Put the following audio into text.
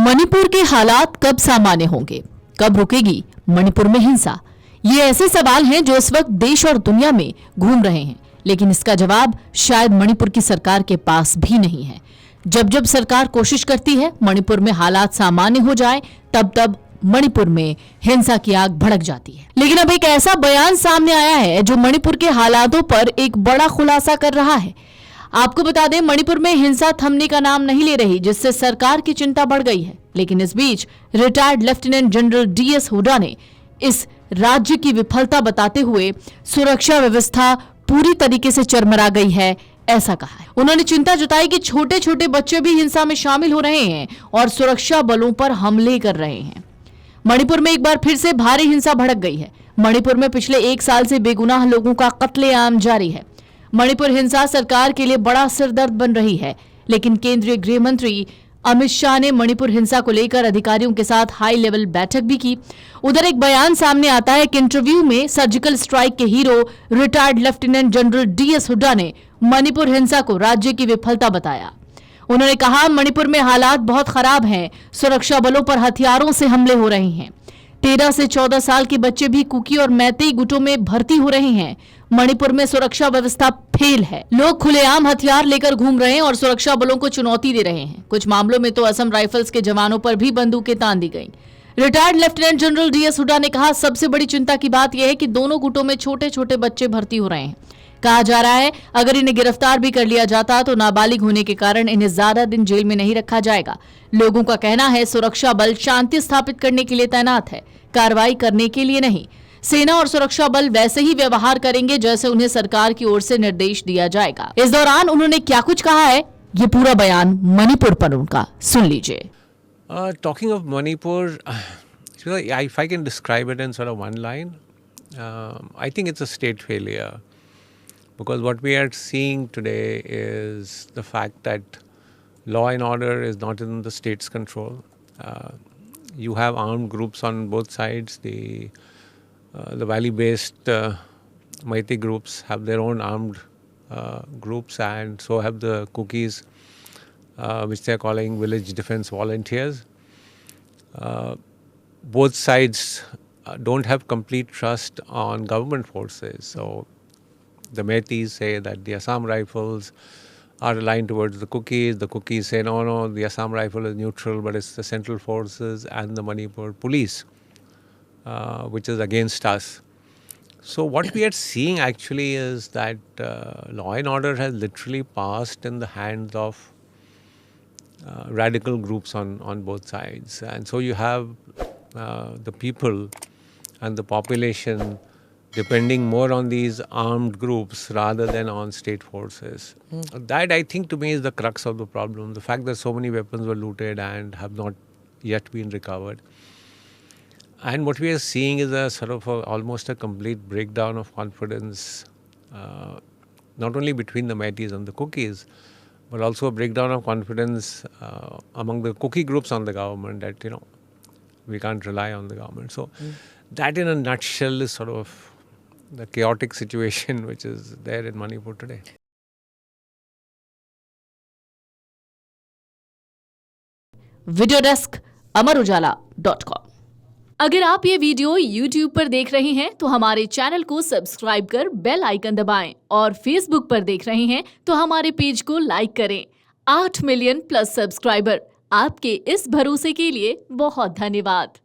मणिपुर के हालात कब सामान्य होंगे, कब रुकेगी मणिपुर में हिंसा? ये ऐसे सवाल हैं जो इस वक्त देश और दुनिया में घूम रहे हैं, लेकिन इसका जवाब शायद मणिपुर की सरकार के पास भी नहीं है। जब जब सरकार कोशिश करती है मणिपुर में हालात सामान्य हो जाए, तब तब मणिपुर में हिंसा की आग भड़क जाती है। लेकिन अब एक ऐसा बयान सामने आया है जो मणिपुर के हालातों पर एक बड़ा खुलासा कर रहा है। आपको बता दें, मणिपुर में हिंसा थमने का नाम नहीं ले रही, जिससे सरकार की चिंता बढ़ गई है। लेकिन इस बीच retired lieutenant general DS Hooda ने इस राज्य की विफलता बताते हुए सुरक्षा व्यवस्था पूरी तरीके से चरमरा गई है, ऐसा कहा है। उन्होंने चिंता जताई कि छोटे छोटे बच्चे भी हिंसा में शामिल हो रहे हैं और सुरक्षा बलों पर हमले कर रहे हैं। मणिपुर में एक बार फिर से भारी हिंसा भड़क गई है। मणिपुर में पिछले एक साल से बेगुनाह लोगों का कत्लेआम जारी है। मणिपुर हिंसा सरकार के लिए बड़ा सिरदर्द बन रही है, लेकिन केंद्रीय गृह मंत्री अमित शाह ने मणिपुर हिंसा को लेकर अधिकारियों के साथ हाई लेवल बैठक भी की। उधर एक बयान सामने आता है कि इंटरव्यू में सर्जिकल स्ट्राइक के hero retired lieutenant general DS Hooda ने मणिपुर हिंसा को राज्य की विफलता बताया। उन्होंने कहा, मणिपुर में हालात बहुत खराब हैं, सुरक्षा बलों पर हथियारों से हमले हो रहे हैं। 13 से 14 साल के बच्चे भी कुकी और मैतेई गुटों में भर्ती हो रहे हैं। मणिपुर में सुरक्षा व्यवस्था फेल है। लोग खुलेआम हथियार लेकर घूम रहे हैं और सुरक्षा बलों को चुनौती दे रहे हैं। कुछ मामलों में तो असम राइफल्स के जवानों पर भी बंदूकें तान दी गईं। Retired lieutenant general DS Hooda ने कहा, सबसे बड़ी चिंता की बात यह है कि दोनों गुटों में छोटे छोटे बच्चे भर्ती हो रहे हैं। कहा जा रहा है, अगर इन्हें गिरफ्तार भी कर लिया जाता तो नाबालिग होने के कारण इन्हें ज्यादा दिन जेल में नहीं रखा जाएगा। लोगों का कहना है, सुरक्षा बल शांति स्थापित करने के लिए तैनात है, कार्रवाई करने के लिए नहीं। सेना और सुरक्षा बल वैसे ही व्यवहार करेंगे जैसे उन्हें सरकार की ओर से निर्देश दिया जाएगा। इस दौरान उन्होंने क्या कुछ कहा है, ये पूरा बयान मणिपुर पर उनका सुन लीजिए। Talking of Manipur, if I can describe it in sort of one line, I think it's a state failure. Because what we are seeing today is the fact that law and order is not in the state's control. You have armed groups on both sides. The valley-based Meitei groups have their own armed groups, and so have the Kukis, which they are calling village defense volunteers. Both sides don't have complete trust on government forces. So the Meiteis say that the Assam Rifles are aligned towards the Kukis. The Kukis say, no, the Assam Rifle is neutral, but it's the Central Forces and the Manipur Police, which is against us. So what we are seeing actually is that law and order has literally passed in the hands of radical groups on both sides. And so you have the people and the population depending more on these armed groups rather than on state forces. That, I think, to me is the crux of the problem. The fact that so many weapons were looted and have not yet been recovered. And what we are seeing is a sort of almost a complete breakdown of confidence, not only between the Meiteis and the Kukis, but also a breakdown of confidence among the Kuki groups on the government that, we can't rely on the government. So that in a nutshell is sort of the chaotic situation which is there in Manipur today. Video desk amarujala.com। अगर आप ये video YouTube पर देख रहे हैं तो हमारे channel को सब्सक्राइब कर बेल आइकन दबाएं, और Facebook पर देख रहे हैं तो हमारे पेज को लाइक करें। 8 मिलियन प्लस सब्सक्राइबर, आपके इस भरोसे के लिए बहुत धन्यवाद।